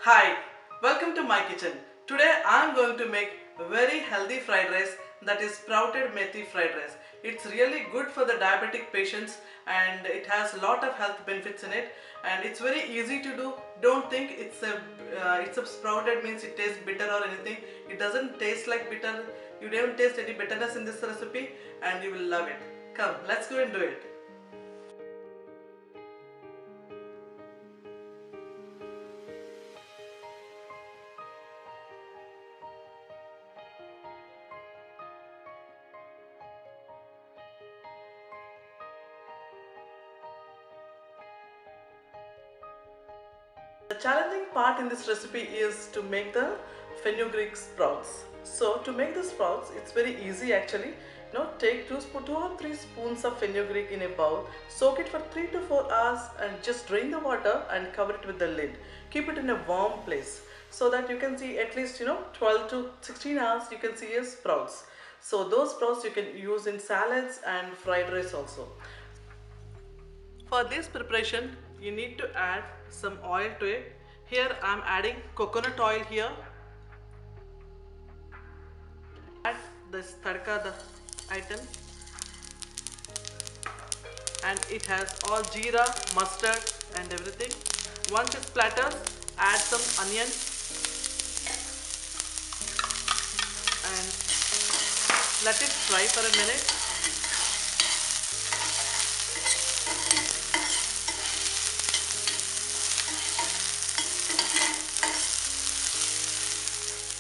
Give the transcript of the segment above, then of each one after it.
Hi, welcome to my kitchen. Today I am going to make a very healthy fried rice, that is sprouted methi fried rice. It's really good for the diabetic patients and it has a lot of health benefits in it, and it's very easy to do. Don't think it's a sprouted means it tastes bitter or anything. It doesn't taste like bitter. You don't taste any bitterness in this recipe and you will love it. Come, let's go and do it. The challenging part in this recipe is to make the fenugreek sprouts. So to make the sprouts, it's very easy actually. Take 2 or 3 spoons of fenugreek in a bowl, soak it for 3 to 4 hours and just drain the water and cover it with the lid. Keep it in a warm place so that you can see at least 12 to 16 hours you can see as sprouts. So those sprouts you can use in salads and fried rice also. For this preparation, you need to add some oil to it. Here I am adding coconut oil here. Add this tadka, the item, and it has all jeera, mustard and everything. Once it splatters, add some onions and let it fry for a minute.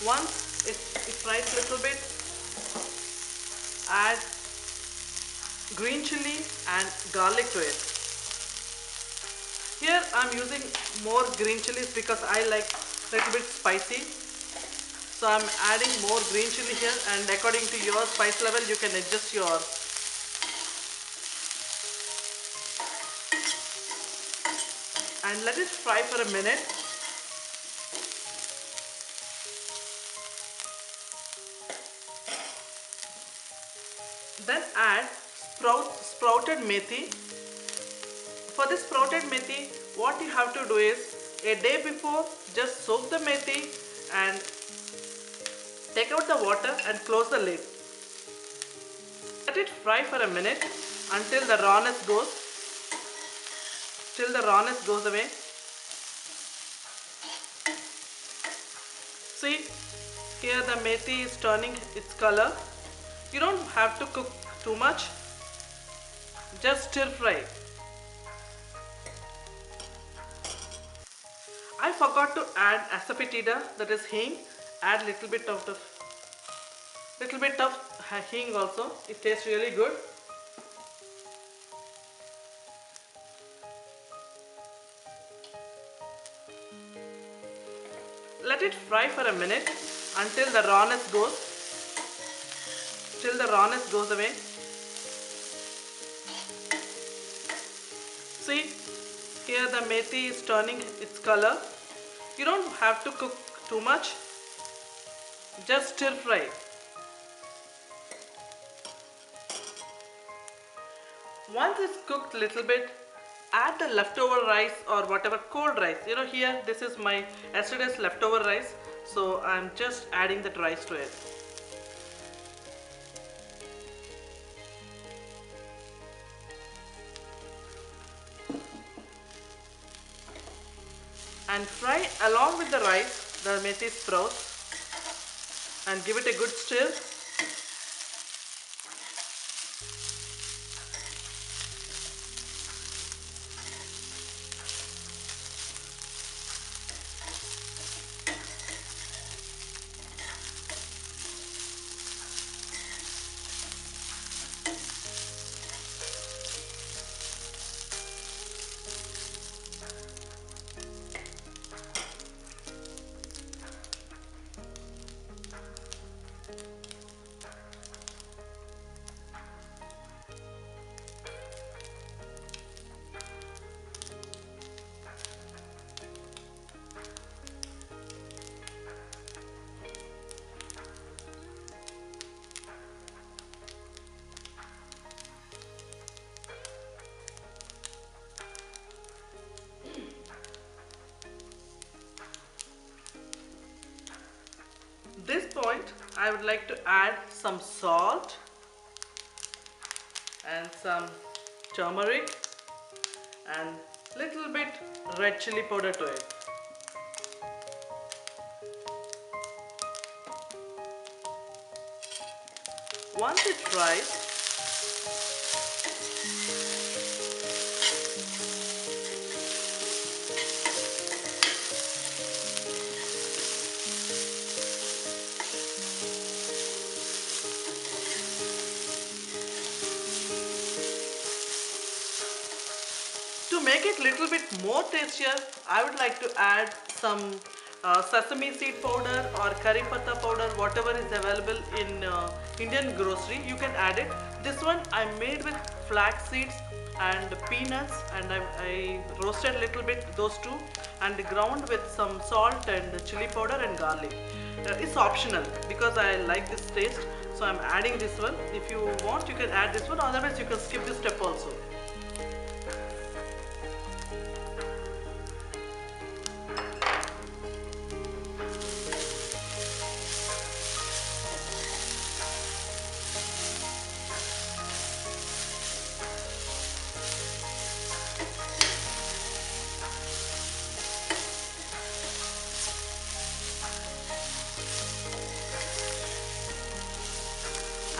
Once it fries a little bit, add green chili and garlic to it. Here I am using more green chilies because I like a little bit spicy. So I am adding more green chili here, and according to your spice level you can adjust yours. And let it fry for a minute. Then add sprouted methi. For this sprouted methi, what you have to do is, a day before, just soak the methi and take out the water and close the lid. Let it fry for a minute until the rawness goes away. See, here the methi is turning its color. You don't have to cook too much, just stir fry. I forgot to add asafoetida, that is hing. Add little bit of hing also. It tastes really good. Let it fry for a minute until the rawness goes away. See, here the methi is turning its color. You don't have to cook too much, just stir fry. Once it's cooked a little bit, add the leftover rice or whatever cold rice. Here this is my yesterday's leftover rice, so I'm just adding that rice to it. And fry along with the rice the methi sprouts and give it a good stir. this point I would like to add some salt and some turmeric and little bit red chili powder to it. Once it's fried, to make it little bit more tastier, I would like to add some sesame seed powder or curry patta powder, whatever is available in Indian grocery. You can add it. This one I made with flax seeds and peanuts, and I roasted a little bit those two and ground with some salt and chili powder and garlic. It's optional because I like this taste, so I'm adding this one. If you want, you can add this one, otherwise you can skip this step also.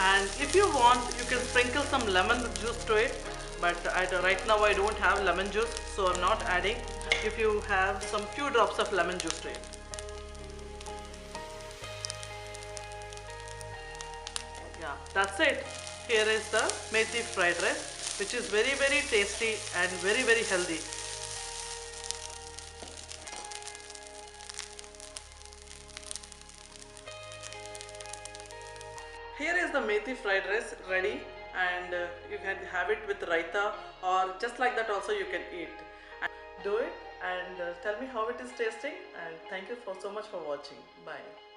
And if you want, you can sprinkle some lemon juice to it, but right now I don't have lemon juice, so I'm not adding. If you have some few drops of lemon juice to it. Yeah, that's it. Here is the methi fried rice, which is very tasty and very healthy. Here is the methi fried rice ready, and you can have it with raita, or just like that also you can eat. Do it and tell me how it is tasting, and thank you so much for watching. Bye.